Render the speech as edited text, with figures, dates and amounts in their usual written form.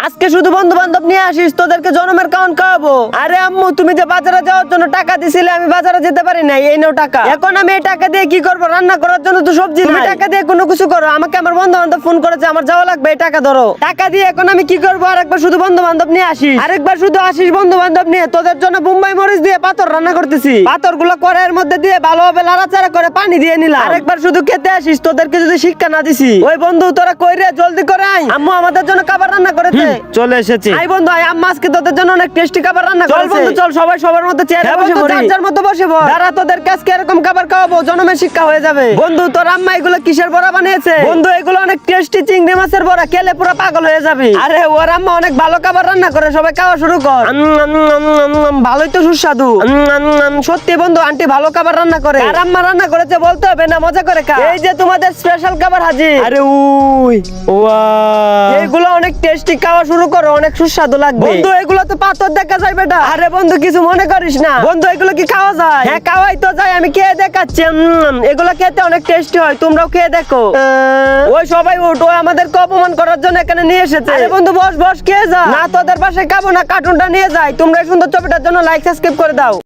আজকে শুধু বন্ধু বান্ধব নিয়ে আসিস, তোদেরকে জনমের কাউন খাওয়াবো। আরে আম্মু, তুমি যে বাজারে যাওয়ার জন্য টাকা দিছিলে, আমি বাজারে যেতে পারি নাই, এই নাও টাকা। এখন আমি এই টাকা দিয়ে কি করবো? রান্না করার জন্য তো সবজি নাই। তুমি টাকা দিয়ে কোনো কিছু করো। আমাকে আমার বন্ধু বান্ধব ফোন করেছে, আমার যাওয়া লাগবে, এই টাকা ধরো। টাকা দিয়ে এখন আমি কি করবো? আরেকবার শুধু বন্ধু বান্ধব নিয়ে আসিস, আরেকবার শুধু আসিস বন্ধু বান্ধব নিয়ে। তোদের জন্য বোম্বাই মরিচ দিয়ে পাথর রান্না করতেছি। পাথর গুলো কড়াইয়ের মধ্যে দিয়ে ভালোভাবে নাড়াচাড়া করে পানি দিয়ে নিলাম। আরেকবার শুধু খেতে আসিস, তোদেরকে যদি শিক্ষা না দিছি। ওই বন্ধু, তোরা কই রে? জলদি করে আয়, আম্মু আমাদের জন্য খাবার রান্না করেছে। চলে এসেছি। আই বন্ধু আয়, আম্মা আজকে তোদের জন্য অনেক টেস্টি খাবার রান্না করেছে। চল বন্ধু চল, সবাই সবার মতো চেয়ারে বসে পড়ি। যার যার মতো বসে পড়। দাঁড়া, তোদেরকে আজকে এরকম খাবার খাওয়াবো, জনমের শিক্ষা হয়ে যাবে। বন্ধু, তোর আম্মা এগুলো কিসের বড়া বানিয়েছে? বন্ধু, এগুলো অনেক টেস্টি চিংড়ি মাছের বড়া, খেলে পুরো পাগল হয়ে যাবে। আরে ওর আম্মা অনেক ভালো খাবার রান্না করে, সবাই খাওয়া শুরু কর। ভালোই তো সুস্বাদু। সত্যি বন্ধু, আন্টি ভালো খাবার রান্না করে। আর আম্মা রান্না করেছে বলতে হবে না, মজা করে খা। এই যে তোমাদের স্পেশাল খাবার হাজির। আরে উই ওয়া, এগুলো অনেক টেস্টি, খাওয়া শুরু করো, অনেক সুস্বাদু লাগবে। বন্ধু, এগুলো তো পাথর দেখা যায় বেটা। আরে বন্ধু, কিছু মনে করিস না। বন্ধু, এগুলো কি খাওয়া যায়? হ্যাঁ, খাওয়াই তো যায়, আমি খেয়ে দেখাচ্ছি। এগুলো খেতে অনেক টেস্টি হয়, তোমরাও খেয়ে দেখো। ওই সবাই উঠ, ওই আমাদেরকে অপমান করার জন্য এখানে নিয়ে এসেছে। আরে বন্ধু, বস বস, খেয়ে যা। না তোদের পাশে খাবো না, কার্টুনটা নিয়ে যাই। তোমরা এই সুন্দর ছবিটার জন্য লাইক সাবস্ক্রাইব করে দাও।